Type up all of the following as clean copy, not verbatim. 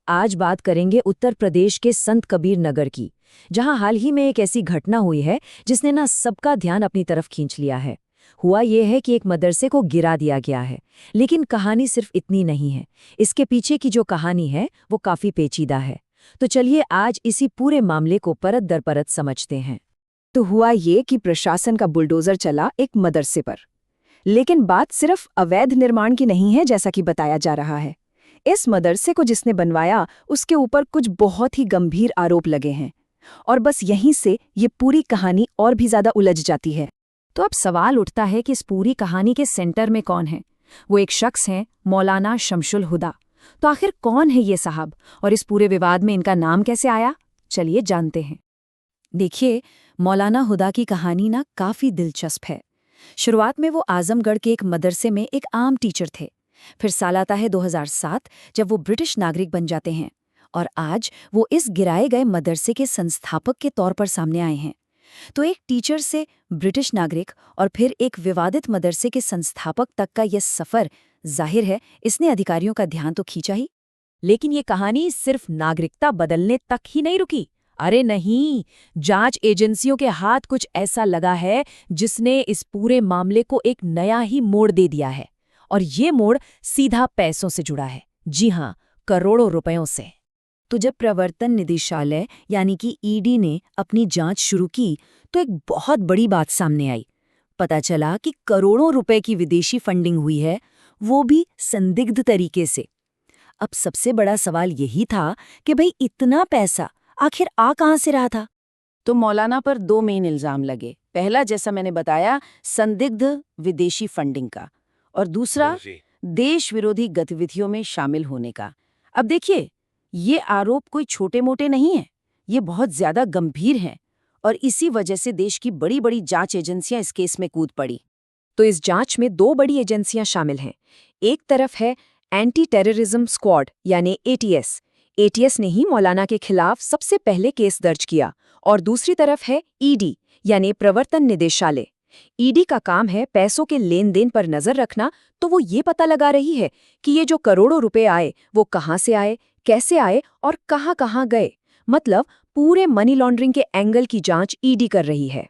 आज बात करेंगे उत्तर प्रदेश के संत कबीर नगर की, जहां हाल ही में एक ऐसी घटना हुई है जिसने ना सबका ध्यान अपनी तरफ खींच लिया है। हुआ ये है कि एक मदरसे को गिरा दिया गया है, लेकिन कहानी सिर्फ इतनी नहीं है। इसके पीछे की जो कहानी है वो काफी पेचीदा है। तो चलिए आज इसी पूरे मामले को परत दर परत समझते हैं। तो हुआ ये कि प्रशासन का बुलडोजर चला एक मदरसे पर। लेकिन बात सिर्फ अवैध निर्माण की नहीं है जैसा कि बताया जा रहा है। इस मदरसे को जिसने बनवाया उसके ऊपर कुछ बहुत ही गंभीर आरोप लगे हैं, और बस यहीं से ये पूरी कहानी और भी ज्यादा उलझ जाती है। तो अब सवाल उठता है कि इस पूरी कहानी के सेंटर में कौन है। वो एक शख्स हैं, मौलाना शमशुल हुदा। तो आखिर कौन है ये साहब, और इस पूरे विवाद में इनका नाम कैसे आया, चलिए जानते हैं। देखिए, मौलाना हुदा की कहानी ना काफी दिलचस्प है। शुरुआत में वो आजमगढ़ के एक मदरसे में एक आम टीचर थे। फिर साल आता है 2007 जब वो ब्रिटिश नागरिक बन जाते हैं, और आज वो इस गिराए गए मदरसे के संस्थापक के तौर पर सामने आए हैं। तो एक टीचर से ब्रिटिश नागरिक और फिर एक विवादित मदरसे के संस्थापक तक का यह सफर, जाहिर है इसने अधिकारियों का ध्यान तो खींचा ही। लेकिन ये कहानी सिर्फ नागरिकता बदलने तक ही नहीं रुकी। अरे नहीं, जांच एजेंसियों के हाथ कुछ ऐसा लगा है जिसने इस पूरे मामले को एक नया ही मोड़ दे दिया है। और ये मोड़ सीधा पैसों से जुड़ा है। जी हाँ, करोड़ों रुपयों से। तो जब प्रवर्तन निदेशालय यानी कि ईडी ने अपनी जांच शुरू की तो एक बहुत बड़ी बात सामने आई। पता चला कि करोड़ों रुपए की विदेशी फंडिंग हुई है, वो भी संदिग्ध तरीके से। अब सबसे बड़ा सवाल यही था कि भाई इतना पैसा आखिर आ कहां से रहा था। तो मौलाना पर दो मेन इल्जाम लगे। पहला, जैसा मैंने बताया, संदिग्ध विदेशी फंडिंग का, और दूसरा देश विरोधी गतिविधियों में शामिल होने का। अब देखिए, ये आरोप कोई छोटे मोटे नहीं है, ये बहुत ज्यादा गंभीर हैं, और इसी वजह से देश की बड़ी बड़ी जांच एजेंसियां इस केस में कूद पड़ी। तो इस जांच में दो बड़ी एजेंसियां शामिल हैं। एक तरफ है एंटी टेररिज्म स्क्वाड यानी एटीएस। एटीएस ने ही मौलाना के खिलाफ सबसे पहले केस दर्ज किया, और दूसरी तरफ है ईडी यानी प्रवर्तन निदेशालय। ईडी का काम है पैसों के लेन देन पर नजर रखना। तो वो ये पता लगा रही है कि ये जो करोड़ों रुपए आए वो कहाँ से आए, कैसे आए और कहाँ कहाँ गए। मतलब पूरे मनी लॉन्ड्रिंग के एंगल की जांच ईडी कर रही है।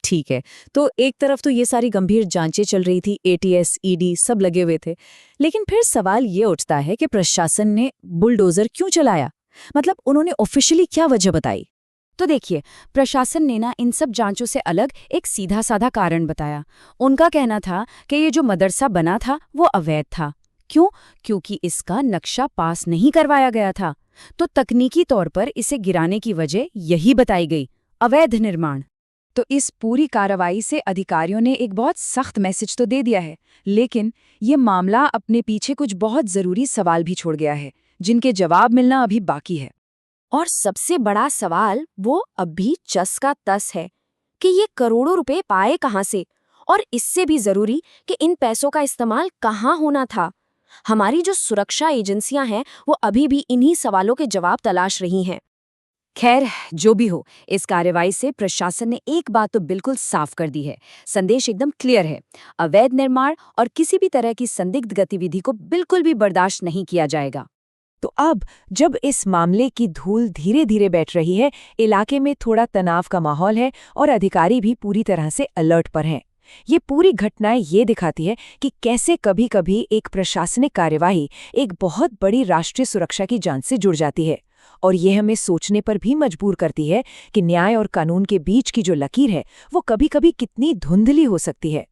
ठीक है, तो एक तरफ तो ये सारी गंभीर जांचें चल रही थी, एटीएस, ईडी सब लगे हुए थे। लेकिन फिर सवाल ये उठता है कि प्रशासन ने बुलडोजर क्यों चलाया? मतलब उन्होंने ऑफिशियली क्या वजह बताई? तो देखिए, प्रशासन ने ना इन सब जांचों से अलग एक सीधा साधा कारण बताया। उनका कहना था कि ये जो मदरसा बना था वो अवैध था। क्यों? क्योंकि इसका नक्शा पास नहीं करवाया गया था। तो तकनीकी तौर पर इसे गिराने की वजह यही बताई गई, अवैध निर्माण। तो इस पूरी कार्रवाई से अधिकारियों ने एक बहुत सख्त मैसेज तो दे दिया है, लेकिन ये मामला अपने पीछे कुछ बहुत जरूरी सवाल भी छोड़ गया है, जिनके जवाब मिलना अभी बाकी है। और सबसे बड़ा सवाल वो अभी चस का तस है कि ये करोड़ों रुपए पाए कहाँ से, और इससे भी जरूरी कि इन पैसों का इस्तेमाल कहाँ होना था। हमारी जो सुरक्षा एजेंसियां हैं वो अभी भी इन्हीं सवालों के जवाब तलाश रही हैं। खैर, जो भी हो, इस कार्रवाई से प्रशासन ने एक बात तो बिल्कुल साफ कर दी है। संदेश एकदम क्लियर है, अवैध निर्माण और किसी भी तरह की संदिग्ध गतिविधि को बिल्कुल भी बर्दाश्त नहीं किया जाएगा। तो अब जब इस मामले की धूल धीरे धीरे बैठ रही है, इलाके में थोड़ा तनाव का माहौल है और अधिकारी भी पूरी तरह से अलर्ट पर हैं। ये पूरी घटनाएं ये दिखाती है कि कैसे कभी कभी एक प्रशासनिक कार्यवाही एक बहुत बड़ी राष्ट्रीय सुरक्षा की जांच से जुड़ जाती है, और ये हमें सोचने पर भी मजबूर करती है कि न्याय और कानून के बीच की जो लकीर है वो कभी कभी कितनी धुंधली हो सकती है।